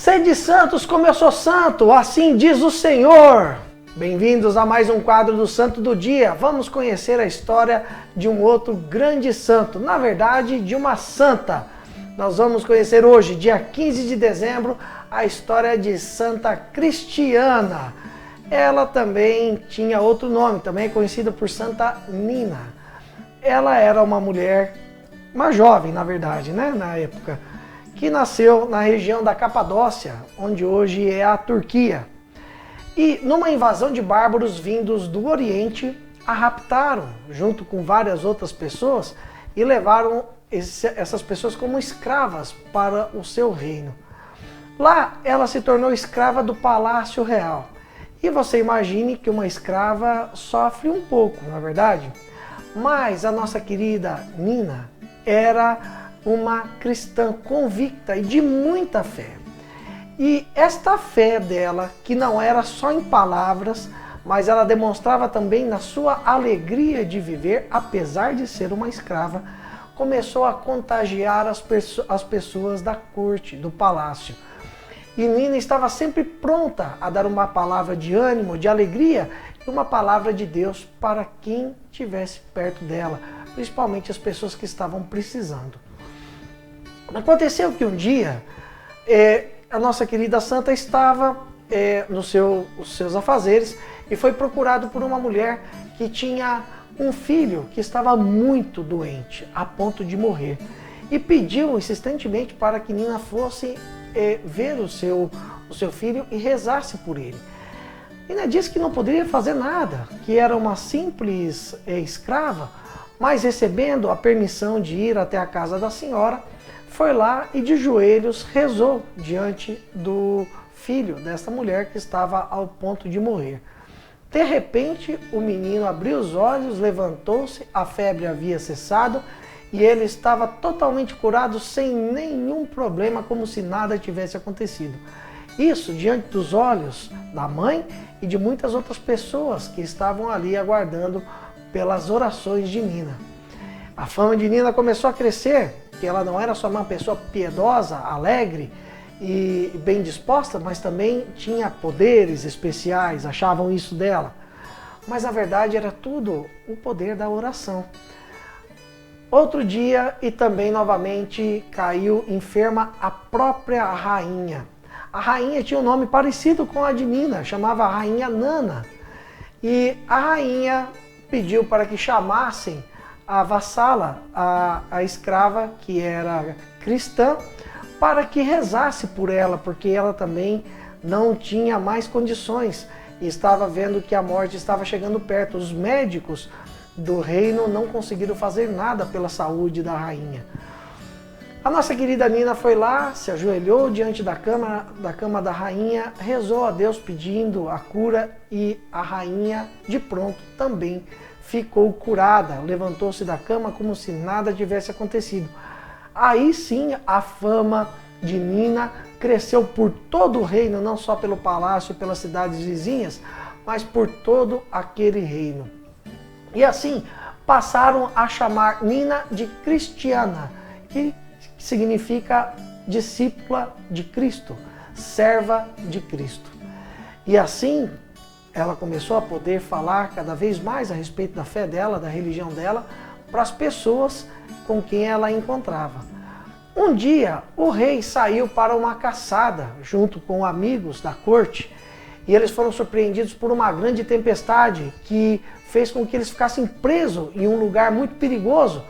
Sede santos como eu sou santo, assim diz o Senhor. Bem-vindos a mais um quadro do Santo do Dia. Vamos conhecer a história de um outro grande santo, na verdade de uma santa. Nós vamos conhecer hoje, dia 15 de dezembro, a história de Santa Cristiana. Ela também tinha outro nome, também conhecida por Santa Nina. Ela era uma mulher, uma jovem na verdade, na época, que nasceu na região da Capadócia, onde hoje é a Turquia. E numa invasão de bárbaros vindos do Oriente, a raptaram, junto com várias outras pessoas, e levaram essas pessoas como escravas para o seu reino. Lá ela se tornou escrava do Palácio Real. E você imagine que uma escrava sofre um pouco, não é verdade? Mas a nossa querida Nina era uma cristã convicta e de muita fé. E esta fé dela, que não era só em palavras, mas ela demonstrava também na sua alegria de viver, apesar de ser uma escrava, começou a contagiar as pessoas da corte, do palácio. E Nina estava sempre pronta a dar uma palavra de ânimo, de alegria e uma palavra de Deus para quem estivesse perto dela, principalmente as pessoas que estavam precisando. Aconteceu que um dia a nossa querida santa estava nos seus afazeres e foi procurado por uma mulher que tinha um filho que estava muito doente, a ponto de morrer. E pediu insistentemente para que Nina fosse ver o seu filho e rezasse por ele. Nina disse que não poderia fazer nada, que era uma simples escrava, mas recebendo a permissão de ir até a casa da senhora, foi lá e de joelhos rezou diante do filho desta mulher que estava ao ponto de morrer. De repente, o menino abriu os olhos, levantou-se, a febre havia cessado e ele estava totalmente curado sem nenhum problema, como se nada tivesse acontecido. Isso diante dos olhos da mãe e de muitas outras pessoas que estavam ali aguardando pelas orações de Nina. A fama de Nina começou a crescer, que ela não era só uma pessoa piedosa, alegre e bem disposta, mas também tinha poderes especiais, achavam isso dela. Mas na verdade era tudo o poder da oração. Outro dia, e também novamente caiu enferma a própria rainha. A rainha tinha um nome parecido com a de Nina, chamava Rainha Nana. E a rainha pediu para que chamassem a vassala, a escrava que era cristã, para que rezasse por ela, porque ela também não tinha mais condições e estava vendo que a morte estava chegando perto. Os médicos do reino não conseguiram fazer nada pela saúde da rainha. A nossa querida Nina foi lá, se ajoelhou diante da cama da rainha, rezou a Deus pedindo a cura e a rainha de pronto também ficou curada, levantou-se da cama como se nada tivesse acontecido. Aí sim a fama de Nina cresceu por todo o reino, não só pelo palácio e pelas cidades vizinhas, mas por todo aquele reino. E assim passaram a chamar Nina de Cristiana, que significa discípula de Cristo, serva de Cristo. E assim ela começou a poder falar cada vez mais a respeito da fé dela, da religião dela, para as pessoas com quem ela encontrava. Um dia, o rei saiu para uma caçada, junto com amigos da corte, e eles foram surpreendidos por uma grande tempestade que fez com que eles ficassem presos em um lugar muito perigoso,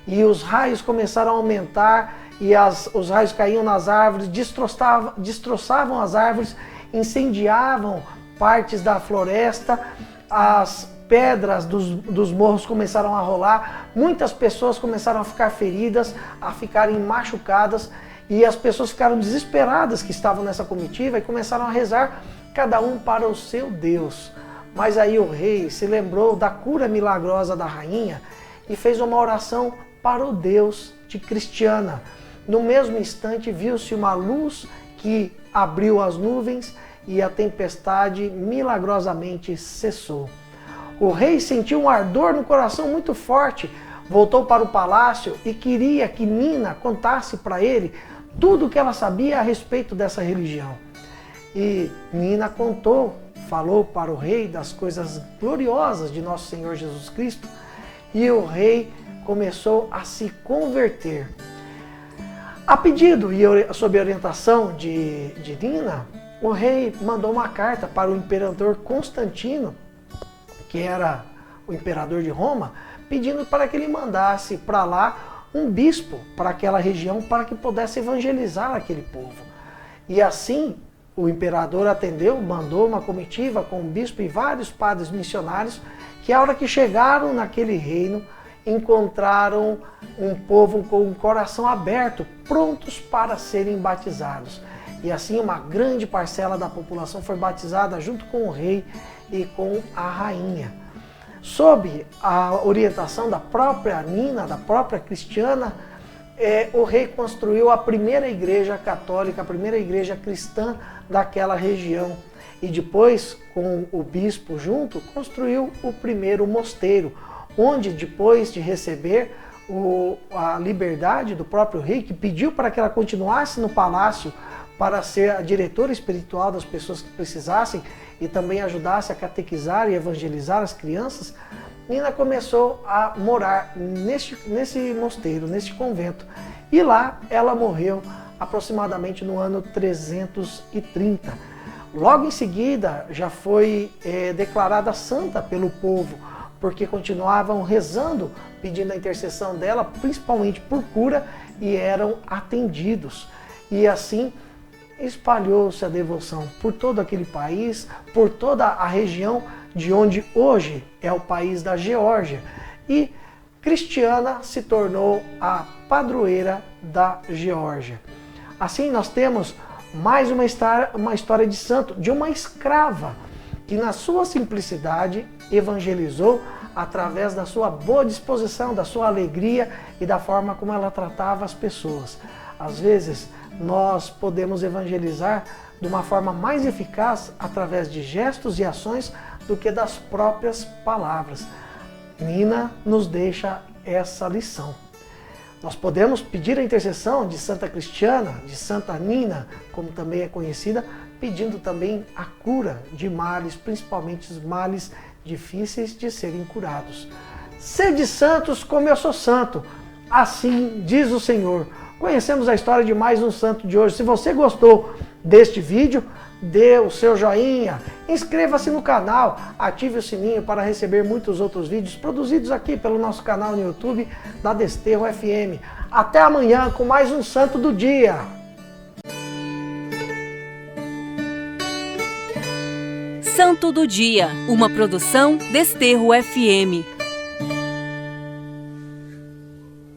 e os raios começaram a aumentar, e os raios caíam nas árvores, destroçavam as árvores, incendiavam partes da floresta, as pedras dos morros começaram a rolar, muitas pessoas começaram a ficar feridas, a ficarem machucadas, e as pessoas ficaram desesperadas que estavam nessa comitiva e começaram a rezar, cada um para o seu Deus. Mas aí o rei se lembrou da cura milagrosa da rainha e fez uma oração para o Deus de Cristiana. No mesmo instante viu-se uma luz que abriu as nuvens e a tempestade milagrosamente cessou. O rei sentiu um ardor no coração muito forte, voltou para o palácio e queria que Nina contasse para ele tudo o que ela sabia a respeito dessa religião. E Nina falou para o rei das coisas gloriosas de nosso Senhor Jesus Cristo, e o rei começou a se converter. A pedido e sob a orientação de Nina, o rei mandou uma carta para o imperador Constantino, que era o imperador de Roma, pedindo para que ele mandasse para lá um bispo para aquela região para que pudesse evangelizar aquele povo. E assim o imperador atendeu, mandou uma comitiva com um bispo e vários padres missionários que, a hora que chegaram naquele reino, encontraram um povo com um coração aberto, prontos para serem batizados. E assim uma grande parcela da população foi batizada junto com o rei e com a rainha. Sob a orientação da própria Nina, da própria Cristiana, o rei construiu a primeira igreja católica, a primeira igreja cristã daquela região. E depois, com o bispo junto, construiu o primeiro mosteiro, onde depois de receber a liberdade do próprio rei, que pediu para que ela continuasse no palácio para ser a diretora espiritual das pessoas que precisassem e também ajudasse a catequizar e evangelizar as crianças, Nina começou a morar nesse mosteiro, nesse convento. E lá ela morreu aproximadamente no ano 330. Logo em seguida já foi declarada santa pelo povo, porque continuavam rezando, pedindo a intercessão dela, principalmente por cura, e eram atendidos. E assim espalhou-se a devoção por todo aquele país, por toda a região de onde hoje é o país da Geórgia. E Cristiana se tornou a padroeira da Geórgia. Assim nós temos mais uma história de santo, de uma escrava, que na sua simplicidade evangelizou através da sua boa disposição, da sua alegria e da forma como ela tratava as pessoas. Às vezes nós podemos evangelizar de uma forma mais eficaz através de gestos e ações do que das próprias palavras. Nina nos deixa essa lição. Nós podemos pedir a intercessão de Santa Cristiana, de Santa Nina, como também é conhecida, pedindo também a cura de males, principalmente os males difíceis de serem curados. Sede santos como eu sou santo, assim diz o Senhor. Conhecemos a história de mais um santo de hoje. Se você gostou deste vídeo, dê o seu joinha, inscreva-se no canal, ative o sininho para receber muitos outros vídeos produzidos aqui pelo nosso canal no YouTube da Desterro FM. Até amanhã com mais um Santo do Dia. Santo do Dia, uma produção Desterro FM.